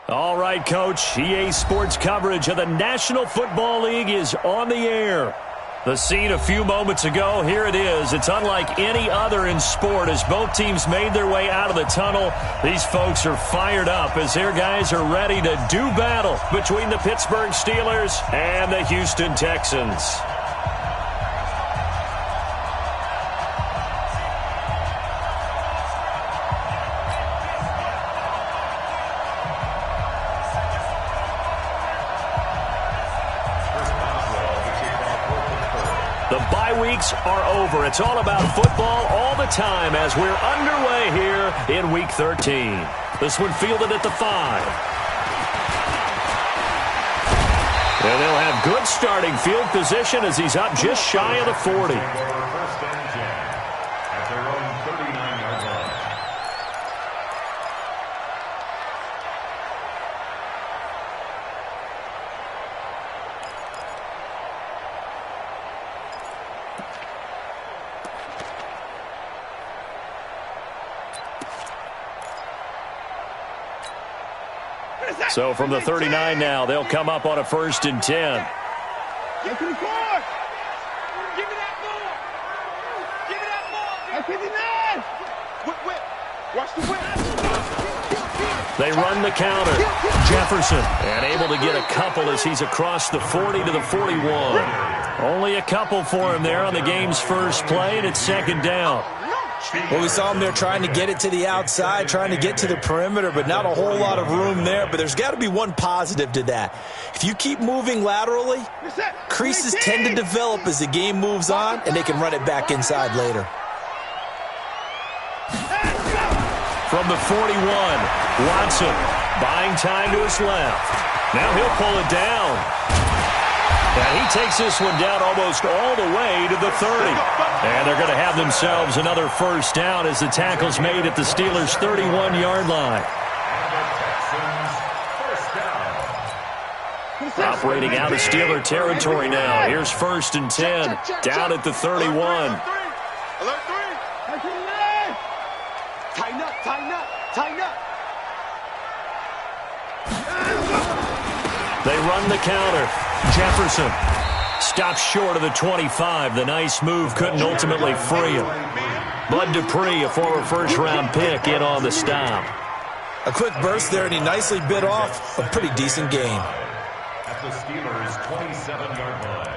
All right, Coach. EA Sports coverage of the National Football League is on the air. The scene a few moments ago, here it is. It's unlike any other in sport as both teams made their way out of the tunnel. These folks are fired up as their guys are ready to do battle between the Pittsburgh Steelers and the Houston Texans. The bye weeks are over. It's all about football all the time as we're underway here in Week 13. This one fielded at the 5. And they'll have good starting field position as he's up just shy of the 40. So from the 39 now, they'll come up on a 1st and 10. Get to the court. Give me that ball. Give me that ball. At 59. Whip. Watch the whip. They run the counter. Jefferson, and able to get a couple as he's across the 40 to the 41. Only a couple for him there on the game's first play, and it's 2nd down. Well, we saw him there trying to get it to the outside, trying to get to the perimeter, but not a whole lot of room there. But there's got to be one positive to that. If you keep moving laterally, creases tend to develop as the game moves on, and they can run it back inside later. From the 41, Watson buying time to his left. Now he'll pull it down. And he takes this one down almost all the way to the 30. And they're going to have themselves another 1st down as the tackle's made at the Steelers' 31-yard line. Operating out of Steeler territory now. Here's 1st and 10. Down at the 31. Alert 3. Tighten up. They run the counter. Jefferson stops short of the 25. The nice move couldn't ultimately free him. Bud Dupree, a former 1st-round pick, in on the stop. A quick burst there, and he nicely bit off a pretty decent game. At the Steelers' 27-yard line.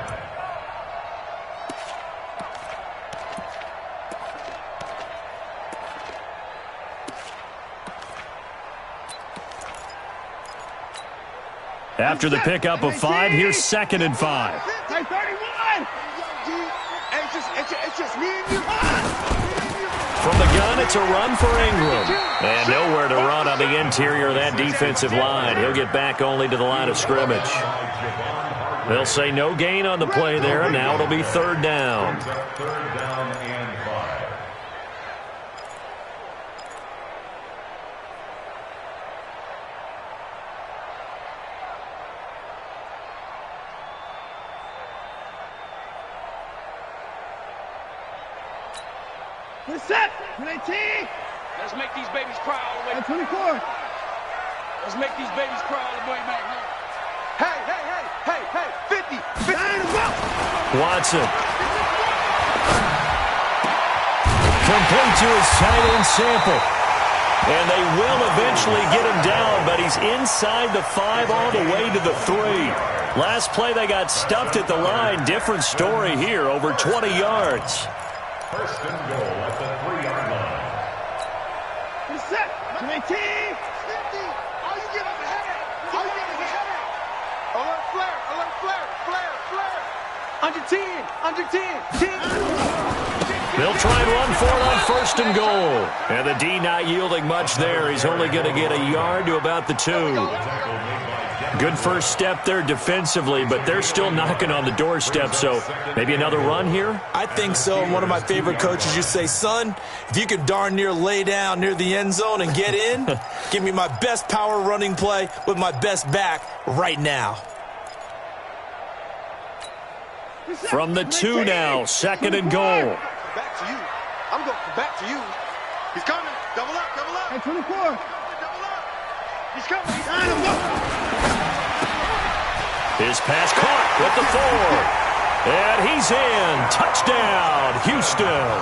After the pickup of 5, here's 2nd and 5. Hey, 31. It's just me and you. From the gun, it's a run for Ingram. And nowhere to run on the interior of that defensive line. He'll get back only to the line of scrimmage. They'll say no gain on the play there, and now it'll be 3rd down. 3rd down and 5. We're set. 19. Let's make these babies cry all the way. At 24. Let's make these babies cry all the way back home. Hey. 50. Watson. Complete to his tight end sample. And they will eventually get him down, but he's inside the 5 all the way to the 3. Last play they got stuffed at the line. Different story here, over 20 yards. 1st and goal at the 3-yard line. We're set. 19. 50. All you get is a header. Alert flare. Under 10. They'll try and run for it on 1st and goal. And the D not yielding much there. He's only going to get a yard to about the 2. Good first step there defensively, but they're still knocking on the doorstep, so maybe another run here? I think so. And one of my favorite coaches used to say, son, if you can darn near lay down near the end zone and get in, give me my best power running play with my best back right now. From the 2 now, 2nd and goal. Back to you. I'm going back to you. He's coming. Double up, double up. Hey, 24. Double up. He's coming. He's on him. His pass caught with the 4. And he's in. Touchdown, Houston.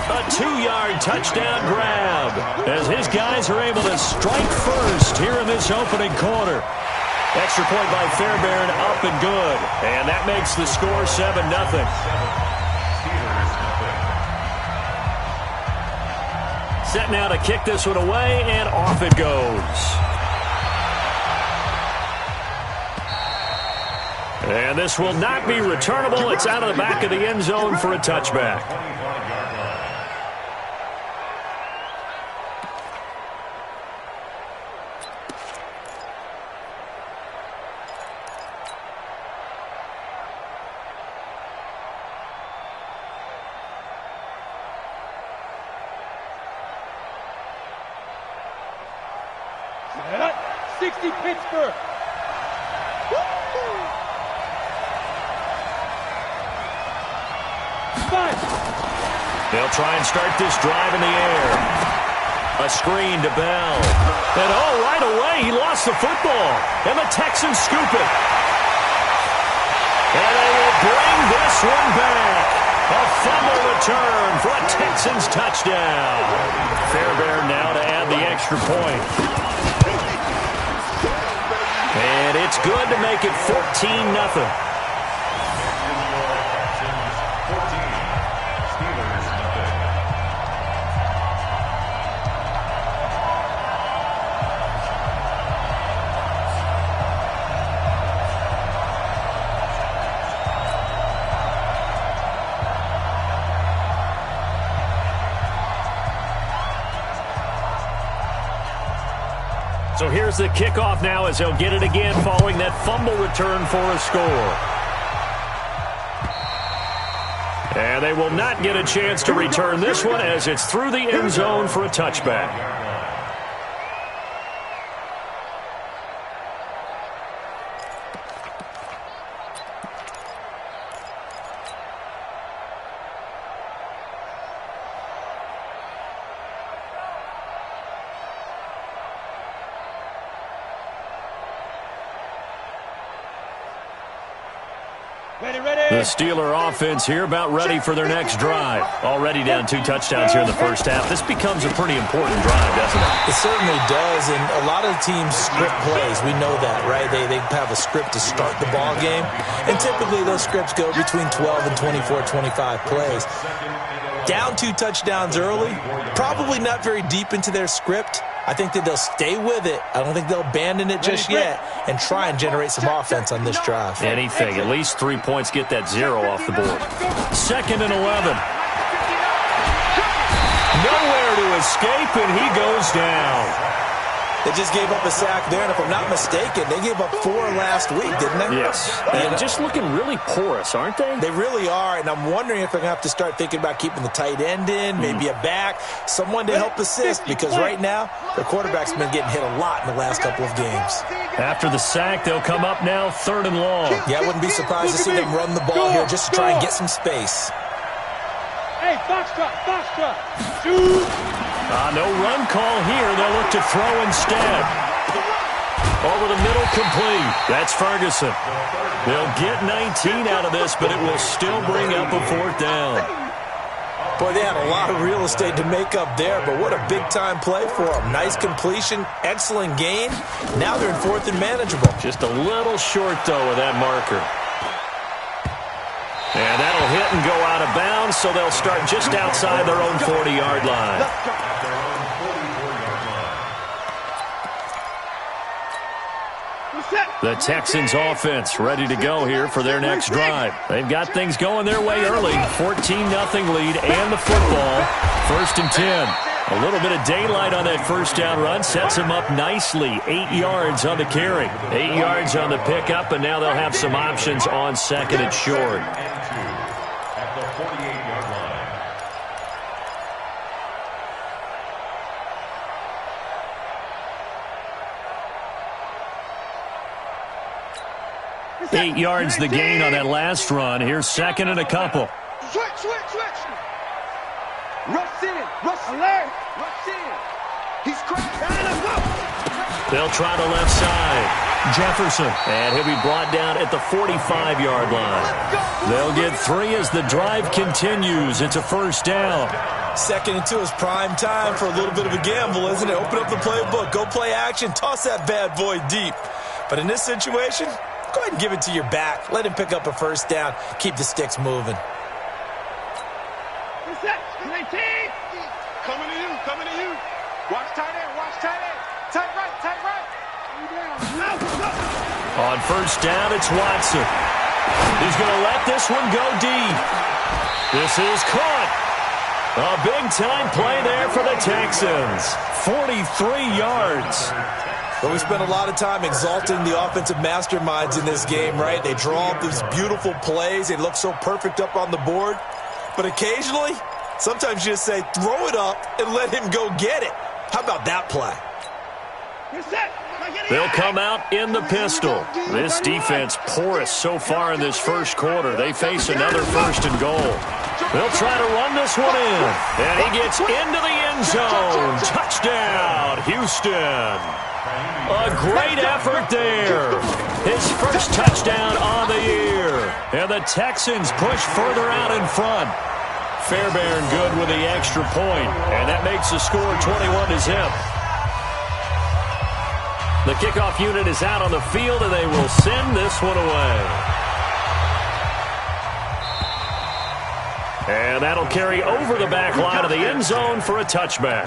A 2-yard touchdown grab as his guys are able to strike first here in this opening quarter. Extra point by Fairbairn, up and good. And that makes the score 7-0. Set now to kick this one away, and off it goes. And this will not be returnable. It's out of the back of the end zone for a touchback. Pittsburgh. They'll try and start this drive in the air. A screen to Bell. And right away, he lost the football. And the Texans scoop it. And they will bring this one back. A fumble return for a Texans touchdown. Fairbairn now to add the extra point. And it's good to make it 14-0. So here's the kickoff now as they'll get it again following that fumble return for a score. And they will not get a chance to return this one as it's through the end zone for a touchback. The Steeler offense here about ready for their next drive. Already down 2 touchdowns here in the first half. This becomes a pretty important drive, doesn't it? It certainly does, and a lot of teams script plays. We know that, right? They have a script to start the ball game, and typically those scripts go between 12 and 24, 25 plays. Down 2 touchdowns early, probably not very deep into their script. I think that they'll stay with it. I don't think they'll abandon it just yet and try and generate some offense on this drive. Anything. At least 3 points, get that 0 off the board. 2nd and 11. Nowhere to escape, and he goes down. They just gave up a sack there, and if I'm not mistaken, they gave up 4 last week, didn't they? Yes. And just looking really porous, aren't they? They really are, and I'm wondering if they're going to have to start thinking about keeping the tight end in, maybe a back, someone to help assist, because right now, their quarterback's been getting hit a lot in the last couple of games. After the sack, they'll come up now 3rd and long. Yeah, I wouldn't be surprised to see them run the ball here just to try and get some space. Hey, foxtrot. Shoot. No run call here. They'll look to throw instead. Over the middle, complete. That's Ferguson. They'll get 19 out of this, but it will still bring up a 4th down. Boy, they had a lot of real estate to make up there, but what a big-time play for them. Nice completion, excellent gain. Now they're in 4th and manageable. Just a little short, though, with that marker. And that'll hit and go out of bounds, so they'll start just outside their own 40-yard line. The Texans offense ready to go here for their next drive. They've got things going their way early. 14-0 lead and the football. 1st and 10. A little bit of daylight on that first down run sets them up nicely. 8 yards on the carry. 8 yards on the pickup, and now they'll have some options on 2nd and short. At the 48-yard line. 8 yards the gain on that last run. Here's second and a couple. Switch. Rush in. Alert. Rush in. He's crashed. They'll try the left side. Jefferson. And he'll be brought down at the 45-yard line. They'll get 3 as the drive continues. It's a first down. Second and 2 is prime time for a little bit of a gamble, isn't it? Open up the playbook. Go play action. Toss that bad boy deep. But in this situation, go ahead and give it to your back. Let him pick up a first down. Keep the sticks moving. Coming to you. Watch tight end. Tight right. On first down, it's Watson. He's going to let this one go deep. This is caught. A big-time play there for the Texans. 43 yards. But we spent a lot of time exalting the offensive masterminds in this game, right? They draw up these beautiful plays. They look so perfect up on the board. But occasionally, sometimes you just say, throw it up and let him go get it. How about that play? They'll come out in the pistol. This defense porous so far in this first quarter. They face another first and goal. They'll try to run this one in. And he gets into the end zone. Touchdown, Houston. A great effort there. His first touchdown on the year. And the Texans push further out in front. Fairbairn good with the extra point. And that makes the score 21-0. The kickoff unit is out on the field, and they will send this one away. And that'll carry over the back line of the end zone for a touchback.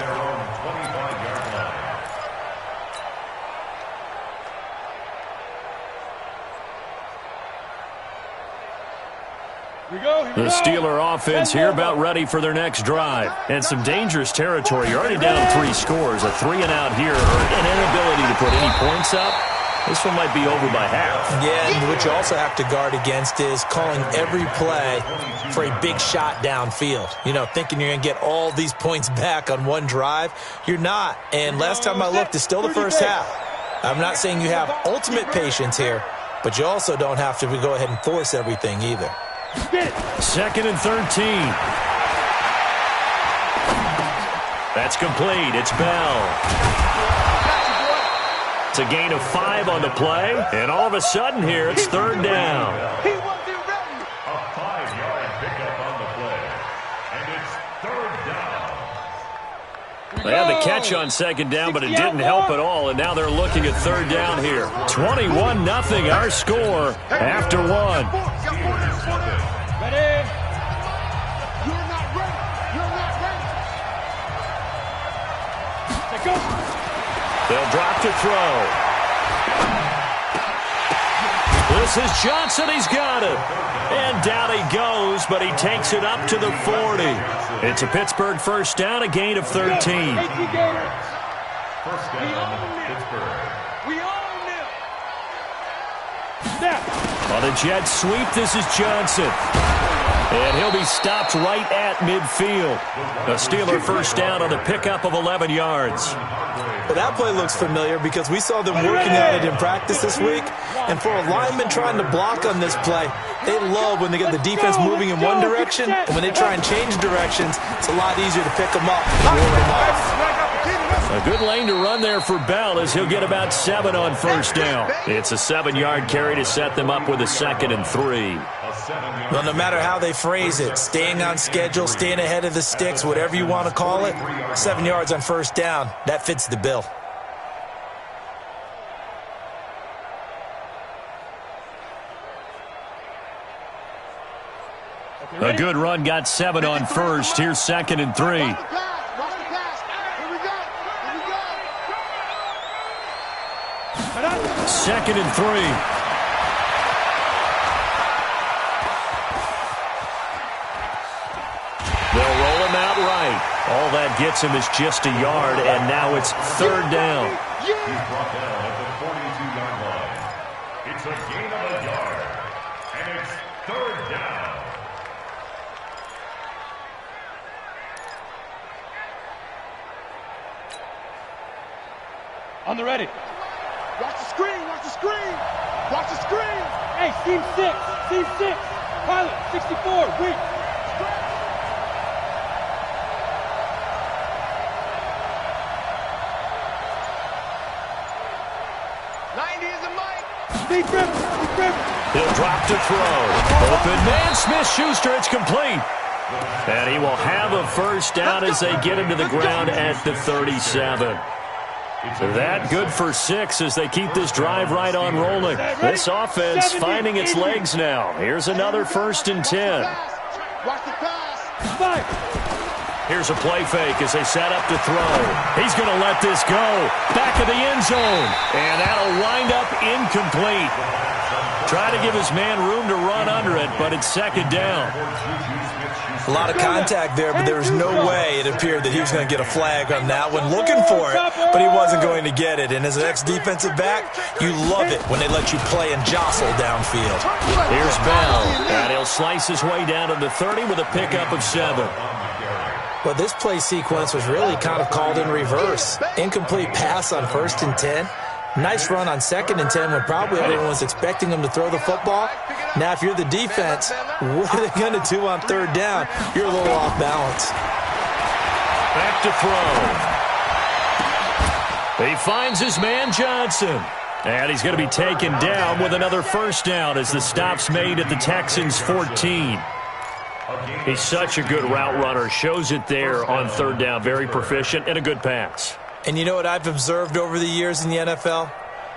The Steeler offense here about ready for their next drive. And some dangerous territory. You're already down 3 scores. A 3-and-out here, or an inability to put any points up. This one might be over by half. Yeah, and what you also have to guard against is calling every play for a big shot downfield. You know, thinking you're going to get all these points back on one drive. You're not. And last time I looked, it's still the first half. I'm not saying you have ultimate patience here, but you also don't have to go ahead and force everything either. Second and 13. That's complete. It's Bell. It's a gain of 5 on the play, and all of a sudden here it's third down. A 5-yard pickup on the play, and it's third down. They had the catch on second down, but it didn't help at all, and now they're looking at third down here. 21-0 our score after 1. Ready? You're not ready. Take go. They'll drop to throw. This is Johnson. He's got it. And down he goes, but he takes it up to the 40. It's a Pittsburgh first down, a gain of 13. First down, Pittsburgh. We own them. On a jet sweep, this is Johnson. And he'll be stopped right at midfield. A Steeler first down on the pickup of 11 yards. But that play looks familiar because we saw them working at it in practice this week. And for a lineman trying to block on this play, they love when they get the defense moving in one direction. And when they try and change directions, it's a lot easier to pick them up and ward them off. A good lane to run there for Bell as he'll get about 7 on first down. It's a 7-yard carry to set them up with a 2nd and 3. Well, no matter how they phrase it, staying on schedule, staying ahead of the sticks, whatever you want to call it, 7 yards on first down, that fits the bill. A good run got 7 on first. Here's 2nd and 3. Second and 3. They'll roll him out right. All that gets him is just a yard, and now it's third down. He's brought down at the 42-yard line. It's a gain of a yard, and it's third down. On the ready. Watch the screen, watch the screen. Watch the screen. Hey, seam 6. Seam 6. Pilot, 64. Weak. 90 is a mic. Deep rip. Deep rip. He'll drop to throw. Open man, Smith-Schuster, it's complete. And he will have a first down as they get him to the ground at the 37. That good for 6 as they keep this drive right on rolling. This offense finding its legs now. Here's another 1st and 10. Watch the pass. 5. Here's a play fake as they set up to throw. He's going to let this go. Back of the end zone. And that'll wind up incomplete. Trying to give his man room to run under it, but it's 2nd down. A lot of contact there, but there was no way it appeared that he was going to get a flag on that one. Looking for it, but he wasn't going to get it. And as an ex-defensive back, you love it when they let you play and jostle downfield. Here's Bell, and he'll slice his way down to the 30 with a pickup of 7. Well, this play sequence was really kind of called in reverse. Incomplete pass on 1st and 10. Nice run on 2nd and 10 when probably everyone was expecting him to throw the football. Now, if you're the defense, what are they going to do on 3rd down? You're a little off balance. Back to throw. He finds his man Johnson. And he's going to be taken down with another 1st down as the stop's made at the Texans' 14. He's such a good route runner. Shows it there on 3rd down. Very proficient and a good pass. And you know what I've observed over the years in the NFL?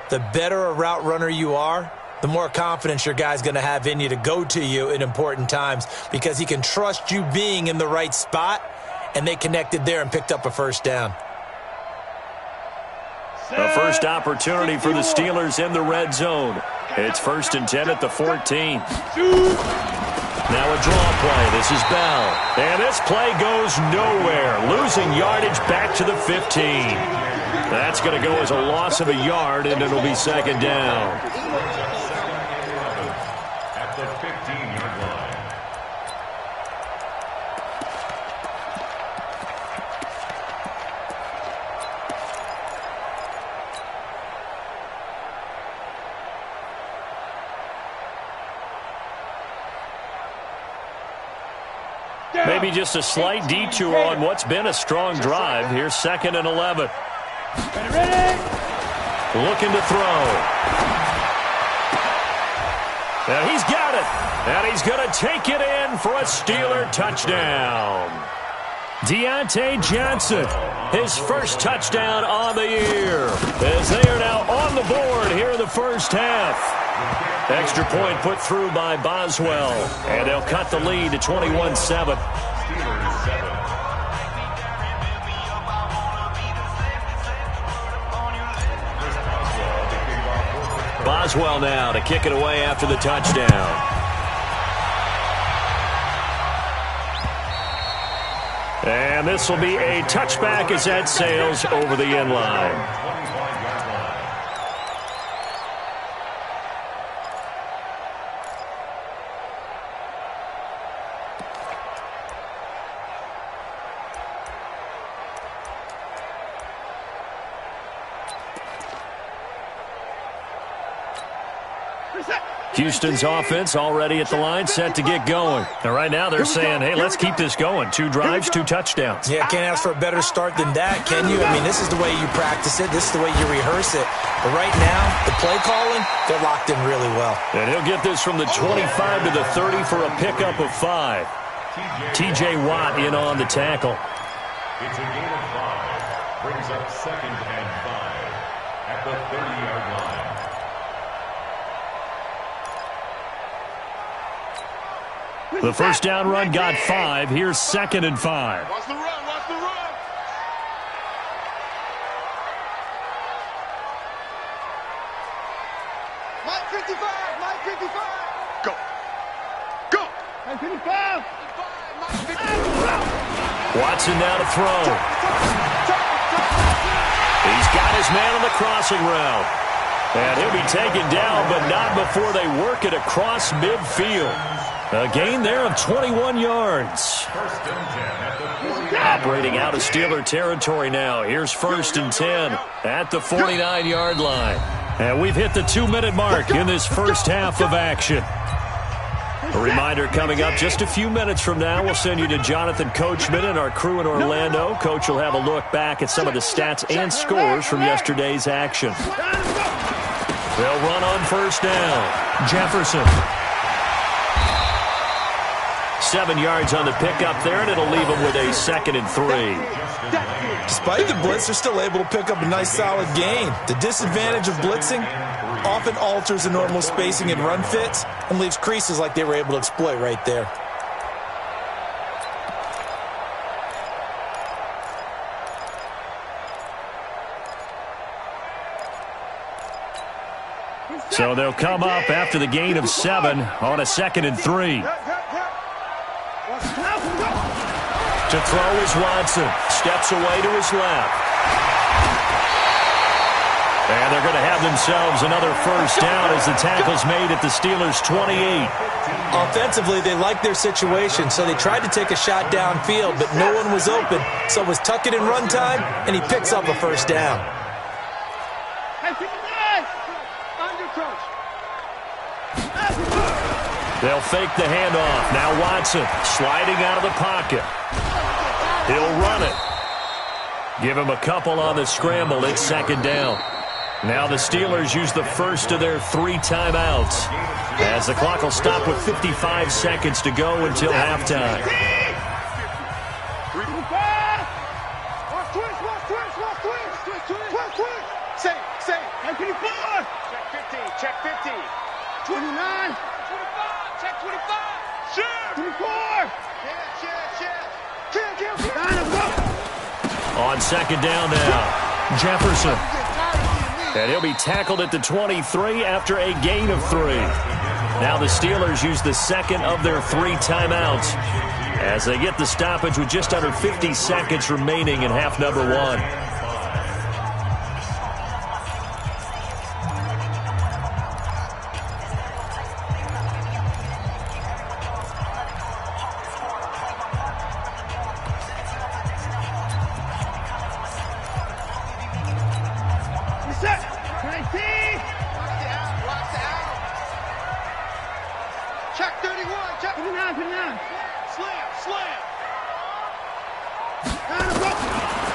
The better a route runner you are, the more confidence your guy's going to have in you to go to you in important times because he can trust you being in the right spot, and they connected there and picked up a 1st down. A first opportunity for the Steelers in the red zone. It's 1st and 10 at the 14. Now a draw play. This is Bell. And this play goes nowhere. Losing yardage back to the 15. That's going to go as a loss of a yard, and it'll be 2nd down. At the 15-yard line. Maybe just a slight detour on what's been a strong drive. Here's 2nd and 11. Ready? Looking to throw. And he's got it. And he's going to take it in for a Steeler touchdown. Deontay Johnson, his 1st touchdown on the year, as they are now on the board here in the 1st half. Extra point put through by Boswell, and they'll cut the lead to 21-7. Boswell now to kick it away after the touchdown. And this will be a touchback as that sails over the end line. Houston's offense already at the line, set to get going. And right now they're saying, hey, let's keep this going. 2 drives, 2 touchdowns. Yeah, can't ask for a better start than that, can you? I mean, this is the way you practice it. This is the way you rehearse it. But right now, the play calling, they're locked in really well. And he'll get this from the 25 to the 30 for a pickup of 5. T.J. Watt in on the tackle. It's a gain of 5. Brings up 2nd and 5 at the 30-yard line. The first down run got 5. Here's 2nd and 5. Watch the run, watch the run. Mike 55, Mike 55. Go. Go. Mike 55. Watson now to throw. He's got his man on the crossing route. And he'll be taken down, but not before they work it across midfield. A gain there of 21 yards. Operating out of Steeler territory now. Here's 1st and 10 at the 49-yard line. And we've hit the 2-minute mark in this first half of action. A reminder coming up just a few minutes from now. We'll send you to Jonathan Coachman and our crew in Orlando. Coach will have a look back at some of the stats and scores from yesterday's action. They'll run on first down. Jefferson. 7 yards on the pickup there, and it'll leave them with a 2nd and 3. Despite the blitz, they're still able to pick up a nice solid gain. The disadvantage of blitzing often alters the normal spacing and run fits and leaves creases like they were able to exploit right there. So they'll come up after the gain of 7 on a 2nd and 3. To throw is Watson. Steps away to his left. And they're going to have themselves another first down as the tackle's made at the Steelers' 28. Offensively, they liked their situation, so they tried to take a shot downfield, but no one was open. So it was tuck it in run time, and he picks up a first down. They'll fake the handoff. Now Watson sliding out of the pocket. He'll run it. Give him a couple on the scramble. It's 2nd down. Now the Steelers use the first of their 3 timeouts as the clock will stop with 55 seconds to go until halftime. Check 50. 29. 25. Check 25. Sure. 24. On 2nd down now, Jefferson. And he'll be tackled at the 23 after a gain of 3. Now the Steelers use the 2nd of their 3 timeouts as they get the stoppage with just under 50 seconds remaining in half number 1.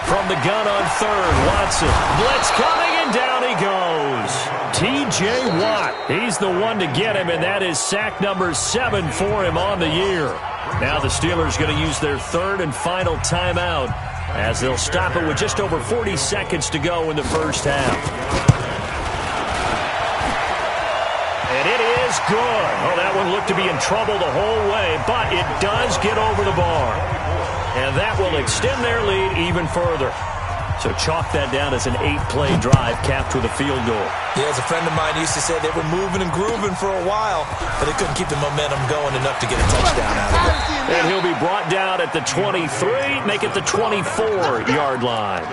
From the gun on 3rd, Watson. Blitz coming, and down he goes. T.J. Watt, he's the one to get him, and that is sack number 7 for him on the year. Now the Steelers going to use their 3rd and final timeout as they'll stop it with just over 40 seconds to go in the first half. And it is good. Oh, that one looked to be in trouble the whole way, but it does get over the bar. And that will extend their lead even further. So chalk that down as an 8-play drive capped with a field goal. Yeah, as a friend of mine used to say, they were moving and grooving for a while, but they couldn't keep the momentum going enough to get a touchdown out of it. And he'll be brought down at the 23, make it the 24-yard line.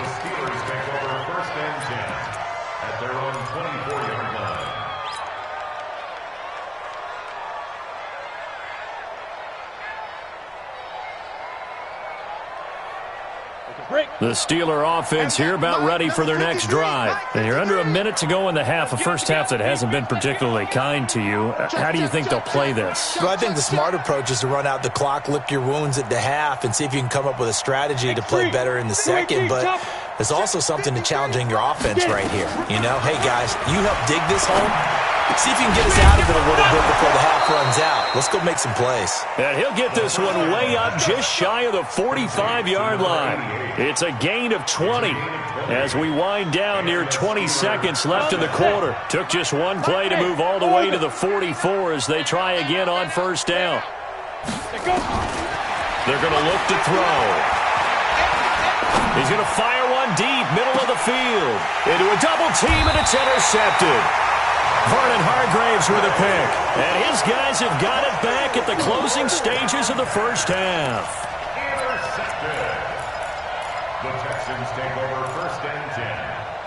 The Steeler offense here about ready for their next drive. And you're under a minute to go in the half, a first half that hasn't been particularly kind to you. How do you think they'll play this? Well, I think the smart approach is to run out the clock, lick your wounds at the half, and see if you can come up with a strategy to play better in the second. But there's also something to challenging your offense right here. You know, hey, guys, you help dig this home. See if you can get us out of it a little bit before the half runs out. Let's go make some plays. And he'll get this one way up just shy of the 45-yard line. It's a gain of 20 as we wind down near 20 seconds left in the quarter. Took just one play to move all the way to the 44 as they try again on first down. They're going to look to throw. He's going to fire one deep, middle of the field. Into a double team, and it's intercepted. Vernon Hargraves with a pick. And his guys have got it back at the closing stages of the first half. Intercepted. The Texans take over 1st and 10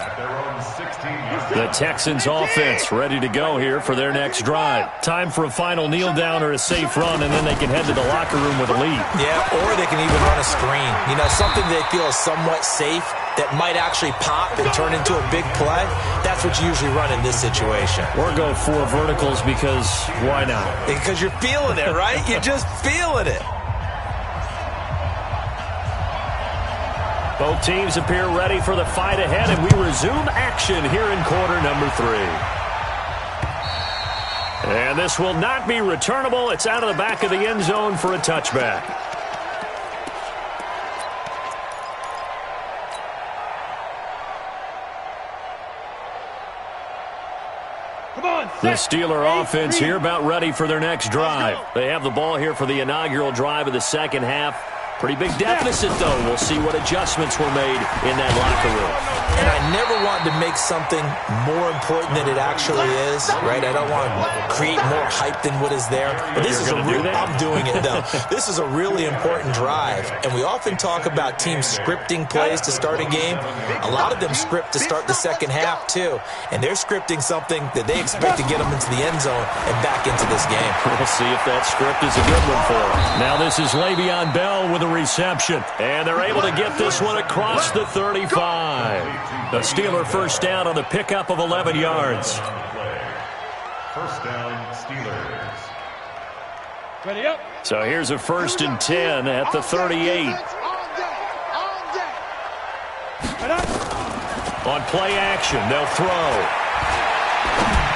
at their own 16-yard line. The Texans offense ready to go here for their next drive. Time for a final kneel down or a safe run, and then they can head to the locker room with a lead. Yeah, or they can even run a screen. You know, something they feel is somewhat safe that might actually pop and turn into a big play, that's what you usually run in this situation. Or go 4 verticals because why not? Because you're feeling it, right? You're just feeling it. Both teams appear ready for the fight ahead, and we resume action here in quarter number 3. And this will not be returnable. It's out of the back of the end zone for a touchback. The Steeler offense here about ready for their next drive. They have the ball here for the inaugural drive of the second half. Pretty big deficit, though. We'll see what adjustments were made in that locker room. And I never want to make something more important than it actually is, right? I don't want to create more hype than what is there. But this is a real, I'm doing it, though. This is a really important drive. And we often talk about teams scripting plays to start a game. A lot of them script to start the second half, too. And they're scripting something that they expect to get them into the end zone and back into this game. We'll see if that script is a good one for them. Now this is Le'Veon Bell with a reception. And they're able to get this one across the 35. The Steeler first down on the pickup of 11 yards. First down, Steelers. Ready up. So here's a 1st and 10 at the 38. On play action, they'll throw.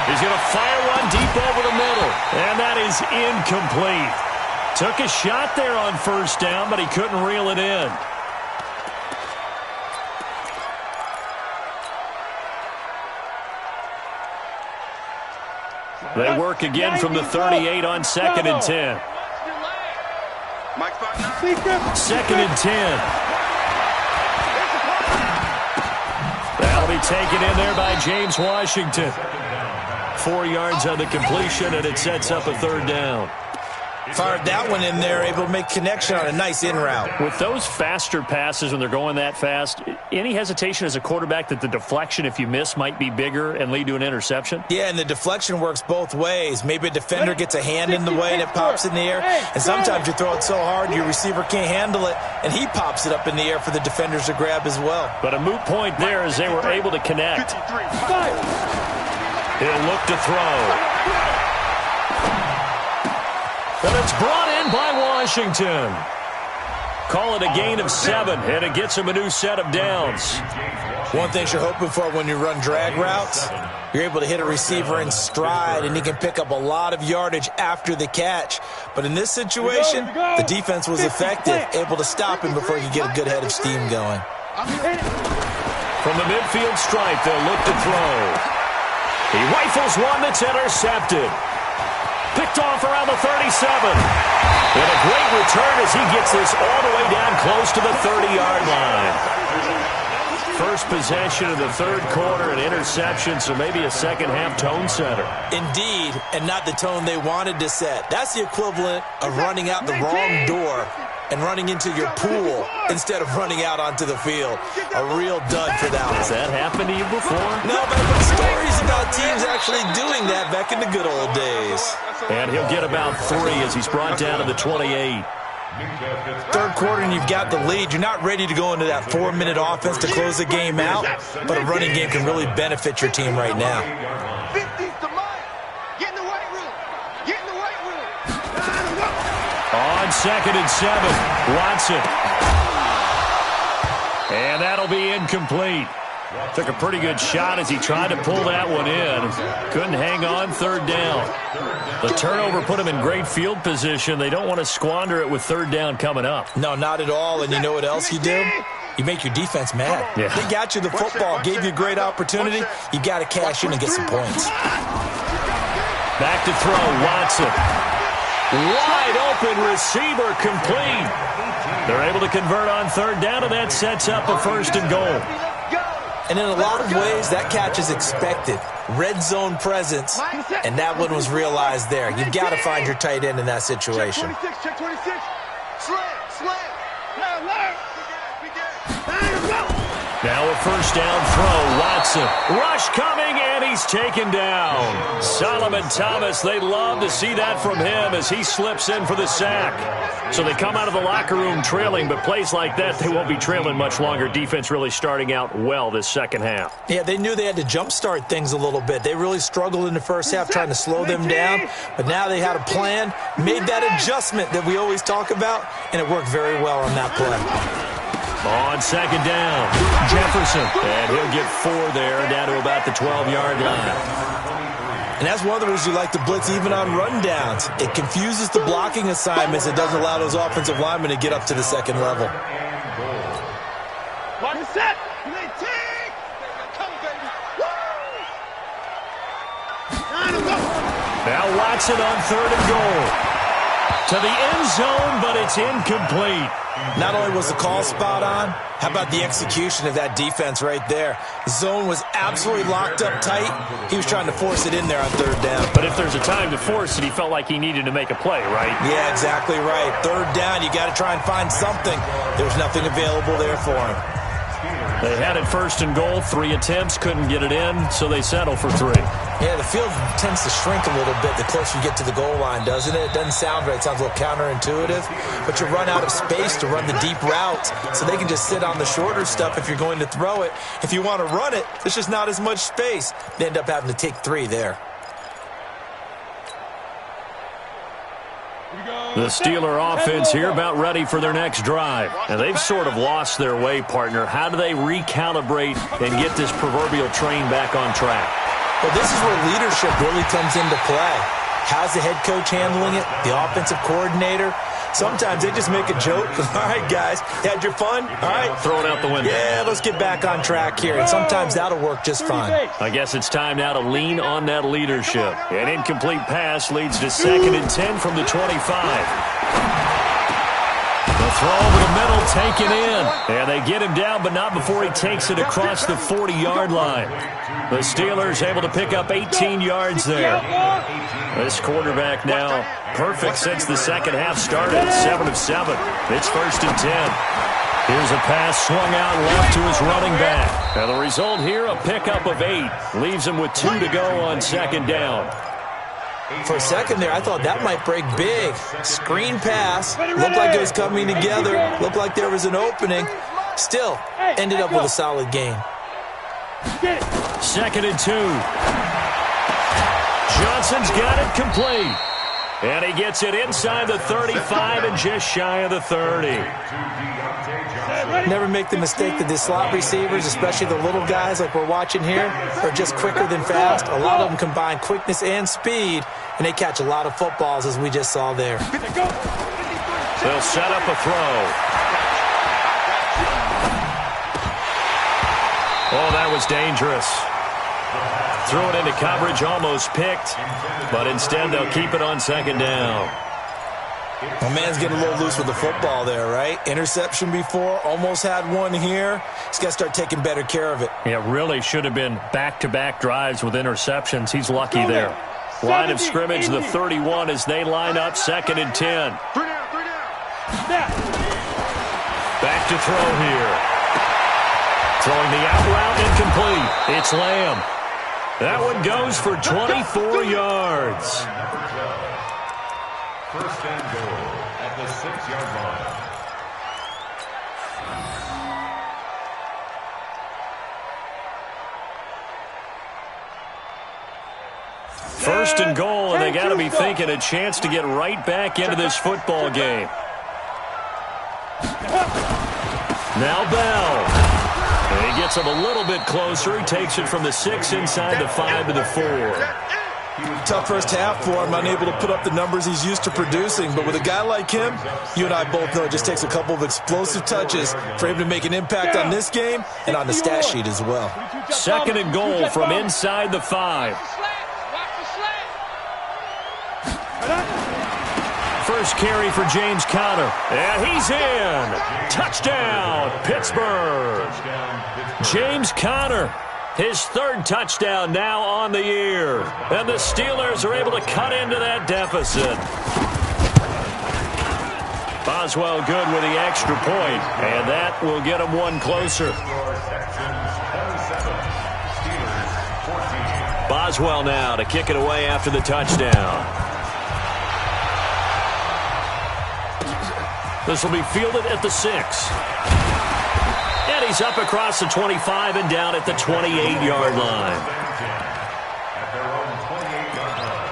He's going to fire one deep over the middle. And that is incomplete. Took a shot there on 1st down, but he couldn't reel it in. They work again from the 38 on 2nd and 10. 2nd and 10. That'll be taken in there by James Washington. 4 yards on the completion, and it sets up a 3rd down. Fired that one in there, able to make connection on a nice in route. With those faster passes when they're going that fast, any hesitation as a quarterback that the deflection, if you miss, might be bigger and lead to an interception? Yeah, and the deflection works both ways. Maybe a defender gets a hand in the way and it pops in the air. And sometimes you throw it so hard your receiver can't handle it, and he pops it up in the air for the defenders to grab as well. But a moot point there as they were able to connect. He'll look to throw. And it's brought in by Washington. Call it a gain of 7, and it gets him a new set of downs. One thing you're hoping for when you run drag routes, you're able to hit a receiver in stride, and he can pick up a lot of yardage after the catch. But in this situation, the defense was effective, able to stop him before he could get a good head of steam going. From the midfield stripe, they'll look to throw. He rifles one that's intercepted. Picked off around the 37. And a great return as he gets this all the way down close to the 30-yard line. First possession of the 3rd quarter, an interception, so maybe a second-half tone setter. Indeed, and not the tone they wanted to set. That's the equivalent of running out the wrong door and running into your pool instead of running out onto the field. A real dud for that one. Has that happened to you before? No, but I've heard stories about teams actually doing that back in the good old days. And he'll get about 3 as he's brought down to the 28. 3rd quarter and you've got the lead. You're not ready to go into that 4-minute offense to close the game out, but a running game can really benefit your team right now. On 2nd and 7, Watson. And that'll be incomplete. Took a pretty good shot as he tried to pull that one in. Couldn't hang on, 3rd down. The turnover put him in great field position. They don't want to squander it with 3rd down coming up. No, not at all. And you know what else you do? You make your defense mad. Yeah. They got you the football, gave you a great opportunity. You got to cash in and get some points. Back to throw, Watson. Wide open receiver, complete. They're able to convert on 3rd down, and that sets up a 1st and goal. And in a lot of ways, that catch is expected. Red zone presence, and that one was realized there. You've got to find your tight end in that situation. Check 26. Slam. Now a first down throw. Watson. Rush coming, and he's taken down. Solomon Thomas, they love to see that from him as he slips in for the sack. So they come out of the locker room trailing, but plays like that, they won't be trailing much longer. Defense really starting out well this second half. Yeah, they knew they had to jumpstart things a little bit. They really struggled in the first half trying to slow them down, but now they had a plan, made that adjustment that we always talk about, and it worked very well on that play. On second down, Jefferson. And he'll get 4 there, down to about the 12-yard line. And that's one of the reasons you like to blitz even on rundowns. It confuses the blocking assignments. It doesn't allow those offensive linemen to get up to the second level. What is that? Come, baby. Now Watson on 3rd and goal. To the end zone, but it's incomplete. Not only was the call spot on, how about the execution of that defense right there? The zone was absolutely locked up tight. He was trying to force it in there on 3rd down. But if there's a time to force it, he felt like he needed to make a play, right? Yeah, exactly right. 3rd down, you got to try and find something. There's nothing available there for him. They had it 1st and goal, 3 attempts, couldn't get it in, so they settle for 3. Yeah, the field tends to shrink a little bit the closer you get to the goal line, doesn't it? It doesn't sound right. It sounds a little counterintuitive. But you run out of space to run the deep routes, so they can just sit on the shorter stuff if you're going to throw it. If you want to run it, there's just not as much space. They end up having to take 3 there. The Steeler offense here about ready for their next drive. And they've sort of lost their way, partner. How do they recalibrate and get this proverbial train back on track? Well, this is where leadership really comes into play. How's the head coach handling it? The offensive coordinator? Sometimes they just make a joke. All right, guys, had your fun? All right. Throw it out the window. Yeah, let's get back on track here. And sometimes that'll work just fine. I guess it's time now to lean on that leadership. An incomplete pass leads to 2nd and 10 from the 25. The throw over the middle taken in. And they get him down, but not before he takes it across the 40-yard line. The Steelers able to pick up 18 yards there. This quarterback now perfect since the second half started. 7 of 7. It's 1st and 10. Here's a pass swung out left to his running back. And the result here, a pickup of 8. Leaves him with 2 to go on 2nd down. For a second there, I thought that might break big. Screen pass. Looked like it was coming together. Looked like there was an opening. Still, ended up with a solid gain. 2nd and 2. Johnson's got it complete. And he gets it inside the 35 and just shy of the 30. Never make the mistake that the slot receivers, especially the little guys like we're watching here, are just quicker than fast. A lot of them combine quickness and speed, and they catch a lot of footballs, as we just saw there. They'll set up a throw. Oh, that was dangerous. Threw it into coverage, almost picked, but instead they'll keep it on 2nd down. My man's getting a little loose with the football there, right? Interception before, almost had one here. He's got to start taking better care of it. Yeah, really should have been back-to-back drives with interceptions. He's lucky there. Line of scrimmage, the 31 as they line up, 2nd and 10. Back to throw here. Throwing the out route incomplete. It's Lamb. That one goes for 24 yards. 1st and goal at the 6-yard line. First and goal, and they got to be thinking a chance to get right back into this football game. Now Bell. And he gets him a little bit closer. He takes it from the 6 inside the 5 to the 4. Tough first half for him, unable to put up the numbers he's used to producing. But with a guy like him, you and I both know it just takes a couple of explosive touches for him to make an impact on this game and on the stat sheet as well. 2nd and goal from inside the 5. First carry for James Conner. And he's in. Touchdown, Pittsburgh. James Conner. His 3rd touchdown now on the year. And the Steelers are able to cut into that deficit. Boswell good with the extra point, and that will get him one closer. Boswell now to kick it away after the touchdown. This will be fielded at the 6. And he's up across the 25 and down at the 28-yard line. At their own 28-yard line.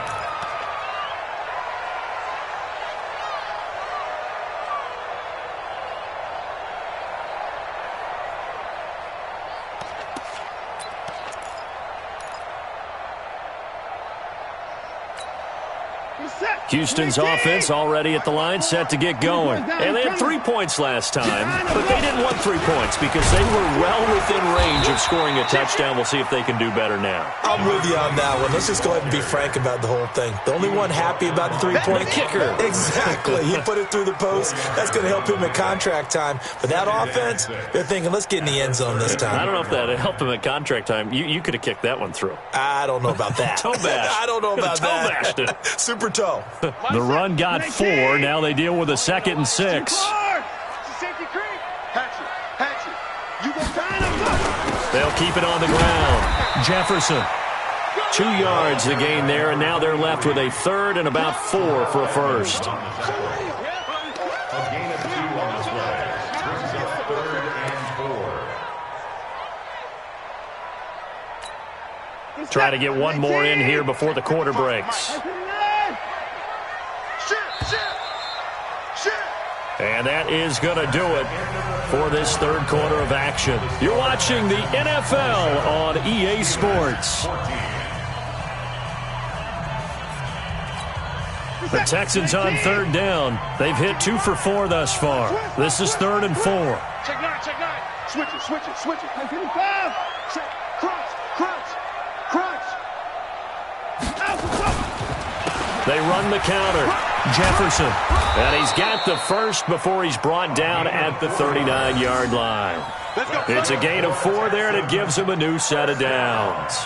Houston's offense already at the line, set to get going. And they had 3 points last time, but they didn't want 3 points because they were well within range of scoring a touchdown. We'll see if they can do better now. I'm with you on that one. Let's just go ahead and be frank about the whole thing. The only one happy about the 3-point kicker. Exactly. He put it through the post. That's going to help him at contract time. But that offense, they're thinking, let's get in the end zone this time. I don't know if that helped him at contract time. You could have kicked that one through. I don't know about that. Toe bash. I don't know about toe that. Bashed it. Super toe. The run got 4. Now they deal with a 2nd and 6. They'll keep it on the ground. Jefferson. 2 yards the gain there, and now they're left with a 3rd and about 4 for a first. A gain of 2 on this play. Brings up 3rd and 4. Try to get one more in here before the quarter breaks. And that is going to do it for this 3rd quarter of action. You're watching the NFL on EA Sports. The Texans on 3rd down. They've hit 2 for 4 thus far. This is 3rd and 4. Check 9, check 9. Switch it, switch it, switch it. Crunch, crunch, crunch. They run the counter. Jefferson. And he's got the first before he's brought down at the 39-yard line. It's a gain of 4 there, and it gives him a new set of downs.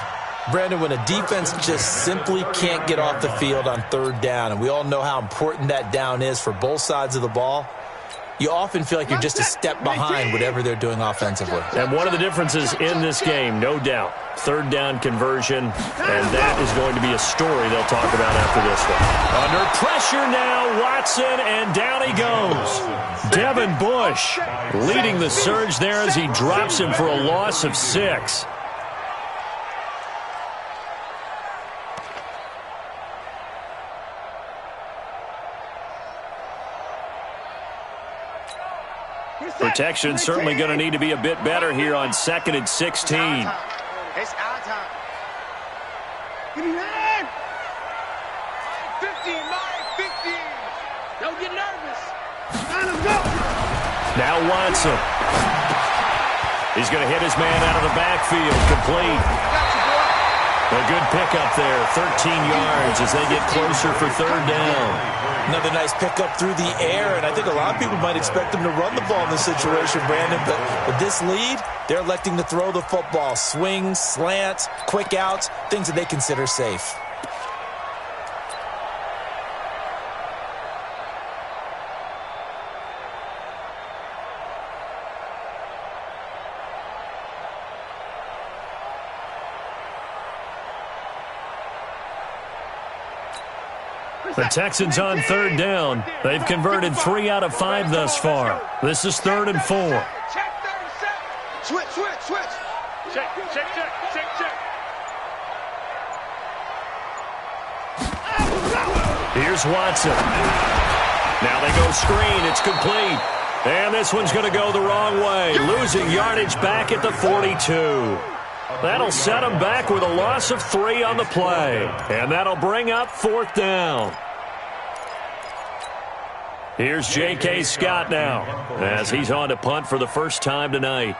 Brandon, when a defense just simply can't get off the field on 3rd down, and we all know how important that down is for both sides of the ball, you often feel like you're just a step behind whatever they're doing offensively. And one of the differences in this game, no doubt, 3rd down conversion, and that is going to be a story they'll talk about after this one. Under pressure now, Watson, and down he goes. Devin Bush leading the surge there as he drops him for a loss of 6. Protection certainly going to need to be a bit better here on 2nd and 16. It's our time. Give me that. 15, 15. Don't get nervous. Let's go. Now Watson. He's going to hit his man out of the backfield. Complete. A good pickup there. 13 yards as they get closer for 3rd down. Another nice pickup through the air, and I think a lot of people might expect them to run the ball in this situation, Brandon, but with this lead, they're electing to throw the football. Swings, slants, quick outs, things that they consider safe. The Texans on 3rd down. They've converted 3 out of 5 thus far. This is 3rd and 4. Check 37. Switch, switch, switch. Check, check, check, check, check. Here's Watson. Now they go screen. It's complete. And this one's going to go the wrong way. Losing yardage back at the 42. That'll set them back with a loss of 3 on the play. And that'll bring up 4th down. Here's J.K. Scott now as he's on to punt for the first time tonight.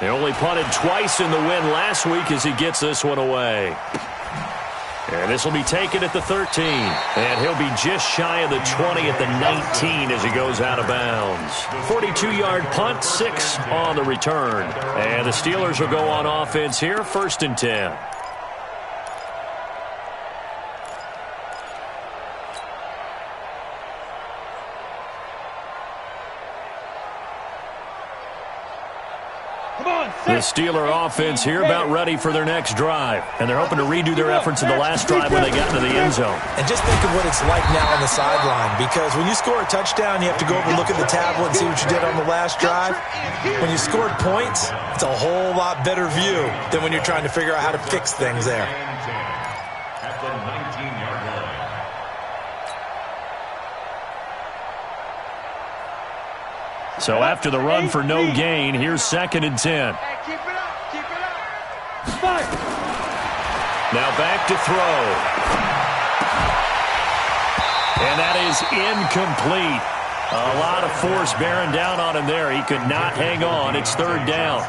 They only punted twice in the win last week as he gets this one away. And this will be taken at the 13. And he'll be just shy of the 20 at the 19 as he goes out of bounds. 42-yard punt, 6 on the return. And the Steelers will go on offense here, 1st and 10. The Steeler offense here about ready for their next drive. And they're hoping to redo their efforts in the last drive when they got into the end zone. And just think of what it's like now on the sideline, because when you score a touchdown, you have to go over and look at the tablet and see what you did on the last drive. When you scored points, it's a whole lot better view than when you're trying to figure out how to fix things there. At the 19-yard line. So after the run for no gain, here's 2nd and 10. Hey, keep it up. Keep it up. Now back to throw. And that is incomplete. A lot of force bearing down on him there. He could not hang on. It's 3rd down.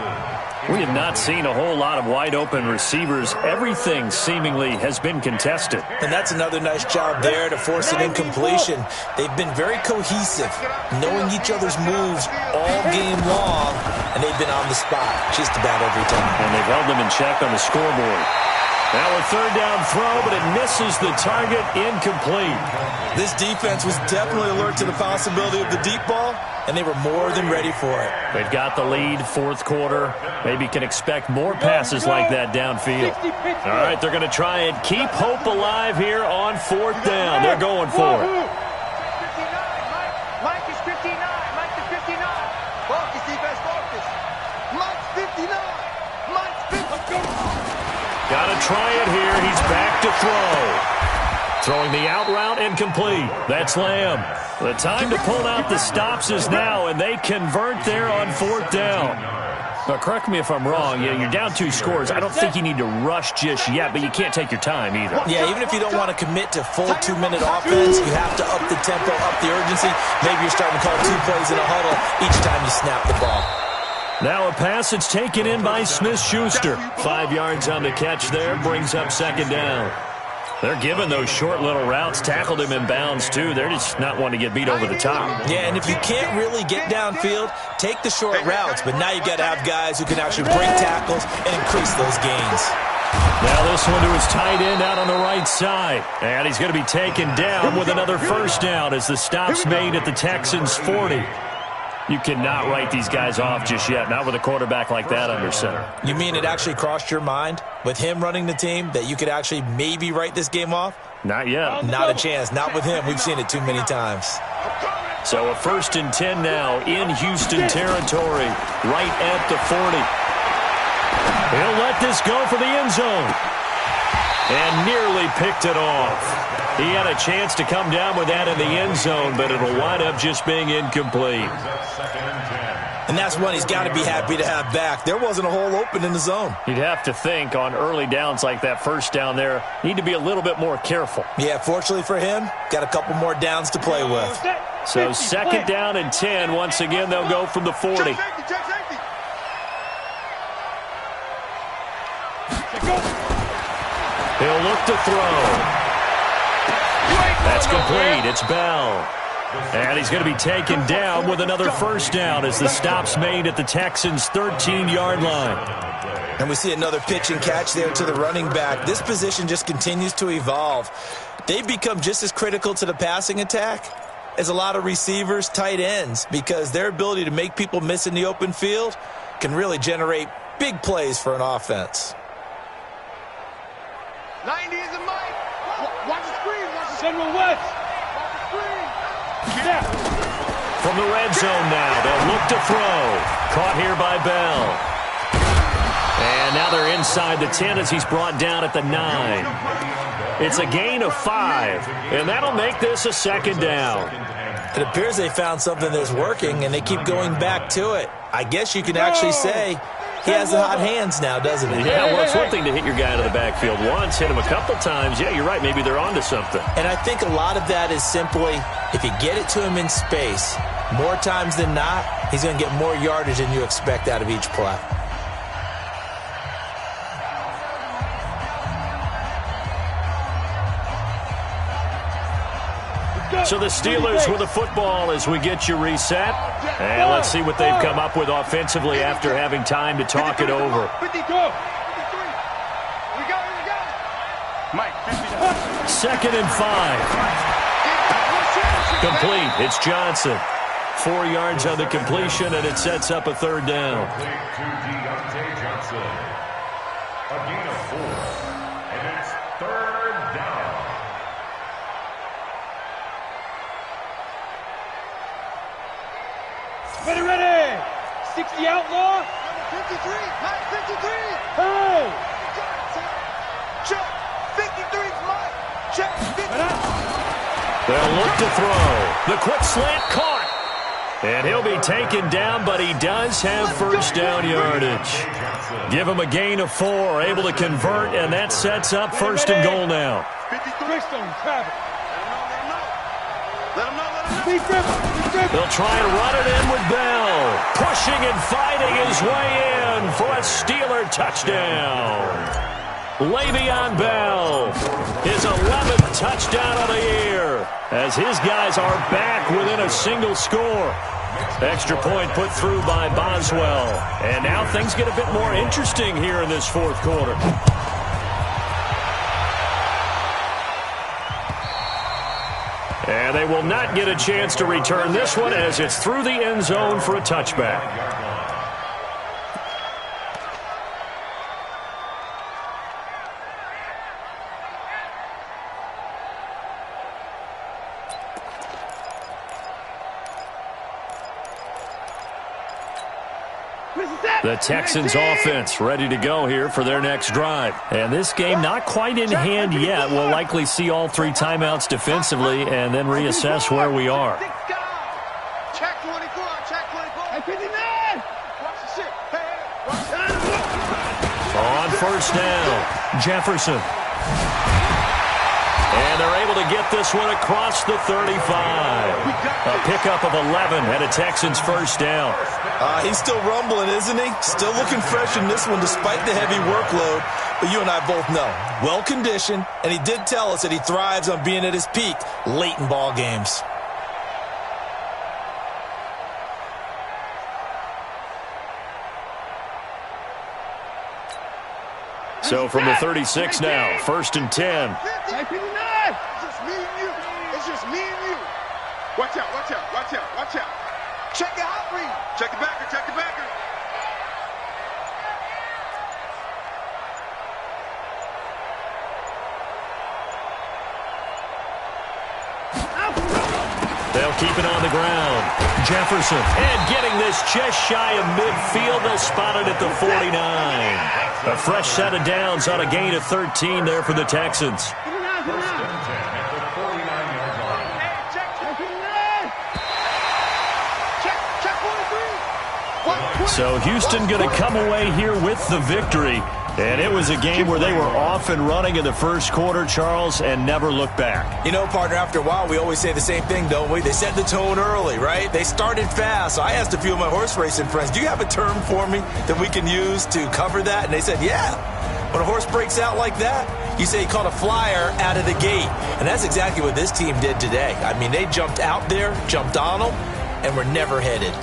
We have not seen a whole lot of wide-open receivers. Everything seemingly has been contested. And that's another nice job there to force an incompletion. They've been very cohesive, knowing each other's moves all game long, and they've been on the spot just about every time. And they've held them in check on the scoreboard. Now a 3rd down throw, but it misses the target, incomplete. This defense was definitely alert to the possibility of the deep ball, and they were more than ready for it. They've got the lead, 4th quarter. Maybe can expect more passes like that downfield. All right, they're going to try and keep hope alive here on 4th down. They're going for it. Mike is 59. Mike is 59. Focus, defense, focus. Mike's 59. Mike's 59. Got to try it here. He's back to throw. Throwing the out route incomplete. That's Lamb. The time to pull out the stops is now, and they convert there on 4th down. But correct me if I'm wrong. You're down 2 scores. I don't think you need to rush just yet, but you can't take your time either. Yeah, even if you don't want to commit to full 2-minute offense, you have to up the tempo, up the urgency. Maybe you're starting to call 2 plays in a huddle each time you snap the ball. Now a pass that's taken in by Smith-Schuster. 5 yards on the catch there, brings up 2nd down. They're giving those short little routes, tackled him in bounds too. They're just not wanting to get beat over the top. Yeah, and if you can't really get downfield, take the short routes. But now you've got to have guys who can actually break tackles and increase those gains. Now this one to his tight end out on the right side. And he's going to be taken down with another 1st down as the stop's made at the Texans' 40. You cannot write these guys off just yet, not with a quarterback like that under center. You mean it actually crossed your mind with him running the team that you could actually maybe write this game off? Not yet. Not a chance. Not with him. We've seen it too many times. So a 1st and 10 now in Houston territory, right at the 40. He'll let this go for the end zone. And nearly picked it off. He had a chance to come down with that in the end zone, but it'll wind up just being incomplete. And that's one he's got to be happy to have back. There wasn't a hole open in the zone. You'd have to think on early downs like that 1st down there, need to be a little bit more careful. Yeah, fortunately for him, got a couple more downs to play with. So 2nd down and 10. Once again, they'll go from the 40. He'll look to throw. That's complete. It's Bell. And he's going to be taken down with another 1st down as the stop's made at the Texans' 13-yard line. And we see another pitch and catch there to the running back. This position just continues to evolve. They've become just as critical to the passing attack as a lot of receivers, tight ends, because their ability to make people miss in the open field can really generate big plays for an offense. 90 is a Mike. Watch the screen. Watch the Central West. Watch the screen. From the red zone now, they'll look to throw. Caught here by Bell. And now they're inside the 10 as he's brought down at the 9. It's a gain of 5, and that'll make this a 2nd down. It appears they found something that's working, and they keep going back to it. I guess you can actually say he has the hot hands now, doesn't he? Yeah, well, it's one thing to hit your guy out of the backfield once, hit him a couple times. Yeah, you're right. Maybe they're onto something. And I think a lot of that is simply if you get it to him in space, more times than not, he's going to get more yardage than you expect out of each play. So the Steelers with the football as we get you reset. And let's see what they've come up with offensively after having time to talk it over. 52. 53. We go. Mike, 59. 2nd and 5. Complete. It's Johnson. 4 yards on the completion, and it sets up a third down. To Deontay Johnson. A gain of 4, and it's third down. Ready. 60 outlaw. 53. Mike, 53. Hey. Check. 53's Mike. Check. 50. They'll look to throw. The quick slant caught. And he'll be taken down, but he does have first down yardage. Give him a gain of 4, able to convert, and that sets up first and goal now. 53 stone, Travis. Let him know. They'll try and run it in with Bell. Pushing and fighting his way in for a Steeler touchdown. Le'Veon Bell, his 11th touchdown of the year, as his guys are back within a single score. Extra point put through by Boswell. And now things get a bit more interesting here in this fourth quarter. And they will not get a chance to return this one as it's through the end zone for a touchback. The Texans offense ready to go here for their next drive. And this game not quite in hand yet. We'll likely see all 3 timeouts defensively and then reassess where we are. Check 24. Check 24. 59. Watch the shit. On first down, Jefferson. And they're able to get this one across the 35. A pickup of 11 and a Texans first down. He's still rumbling, isn't he? Still looking fresh in this one despite the heavy workload. But you and I both know, well-conditioned, and he did tell us that he thrives on being at his peak late in ball games. So from the 36 now, first and 10. It's just me and you. It's just me and you. Watch out, watch out, watch out, watch out. Check the out read. Check the backer, check the backer. They'll keep it on the ground. Jefferson, and getting this just shy of midfield. They'll spot it at the 49. A fresh set of downs on a gain of 13 there for the Texans. So Houston going to come away here with the victory. And it was a game where they were off and running in the first quarter, Charles, and never looked back. You know, partner, after a while, we always say the same thing, don't we? They set the tone early, right? They started fast. So I asked a few of my horse racing friends, do you have a term for me that we can use to cover that? And they said, yeah. When a horse breaks out like that, you say he caught a flyer out of the gate. And that's exactly what this team did today. I mean, they jumped out there, jumped on them, and were never headed.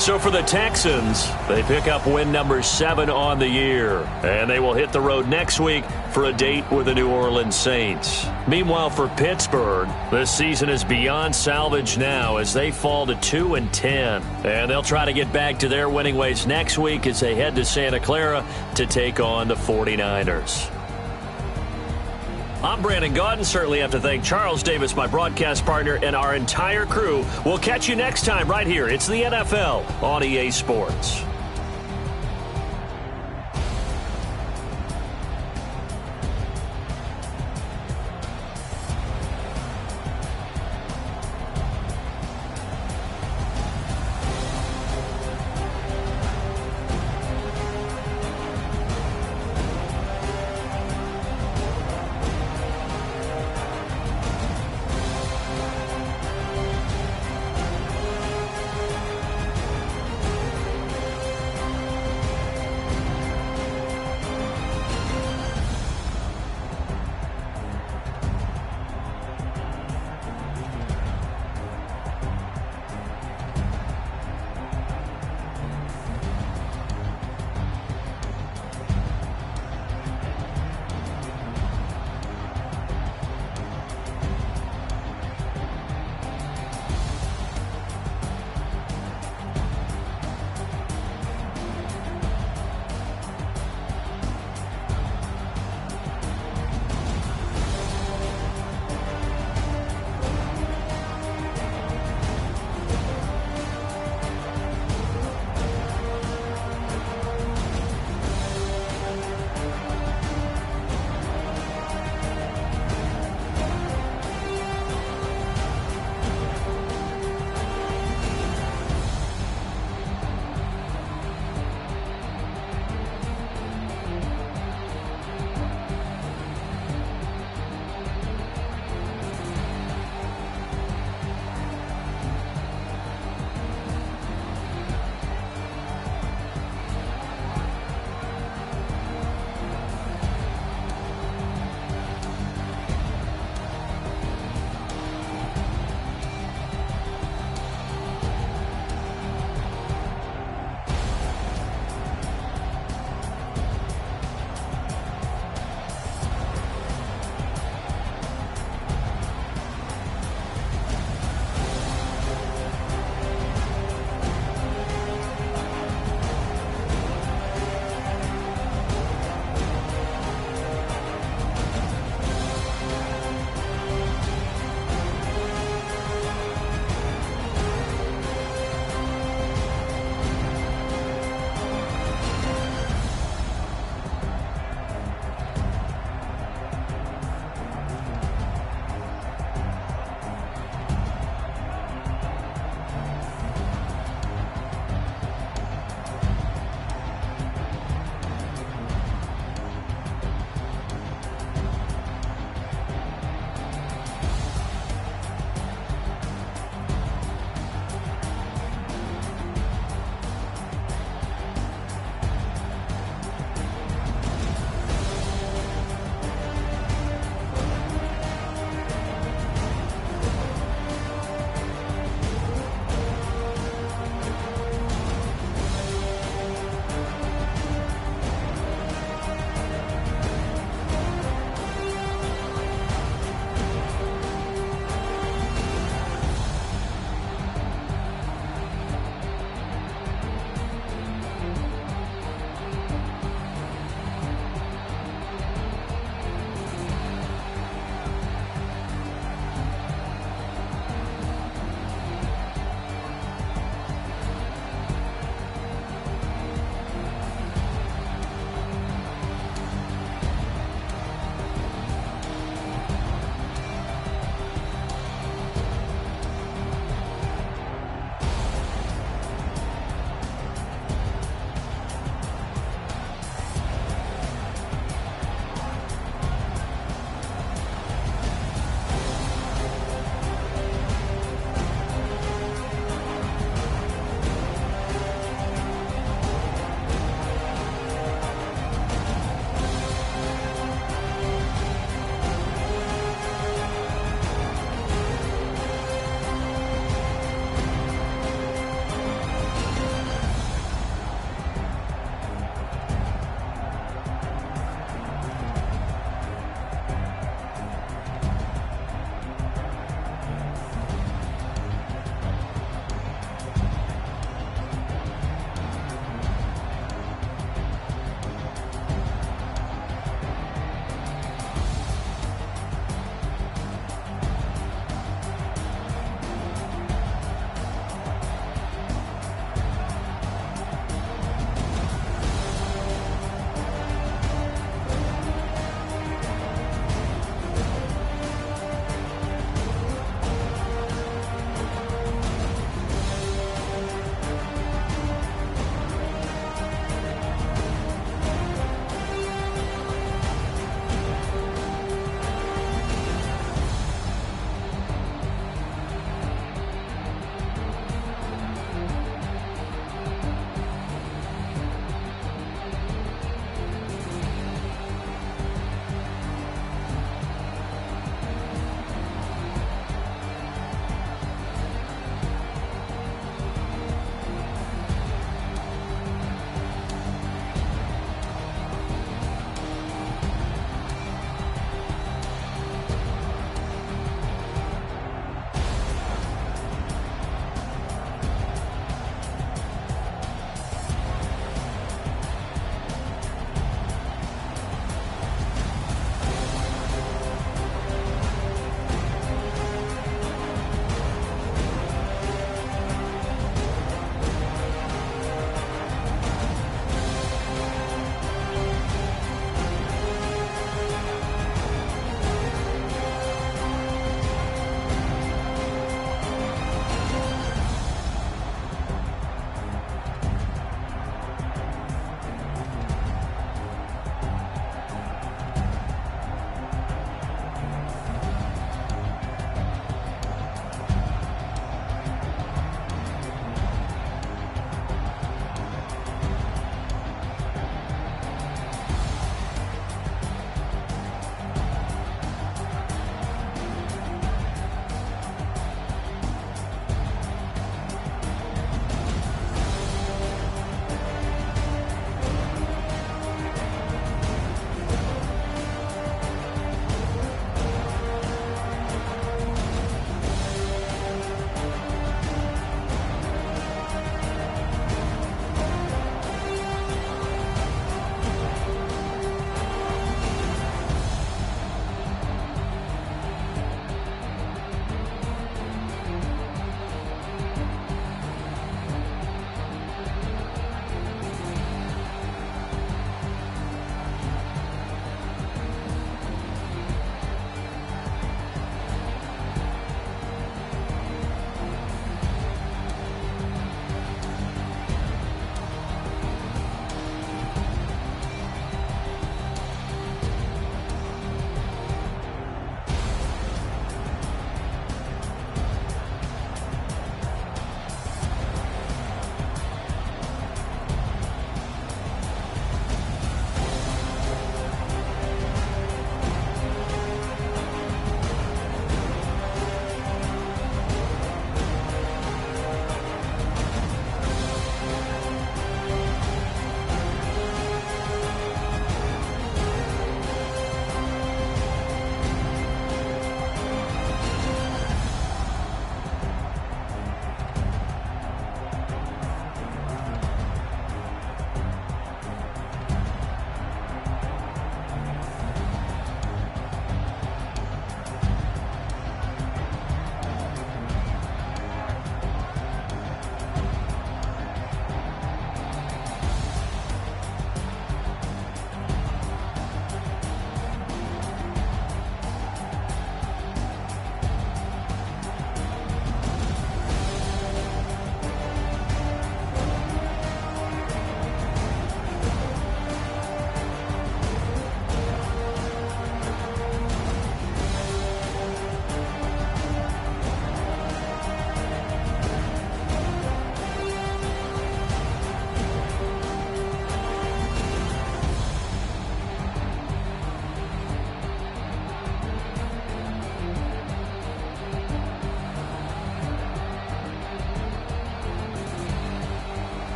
So for the Texans, they pick up win number 7 on the year. And they will hit the road next week for a date with the New Orleans Saints. Meanwhile, for Pittsburgh, this season is beyond salvage now as they fall to 2-10. And they'll try to get back to their winning ways next week as they head to Santa Clara to take on the 49ers. I'm Brandon Gaudin. Certainly have to thank Charles Davis, my broadcast partner, and our entire crew. We'll catch you next time right here. It's the NFL on EA Sports.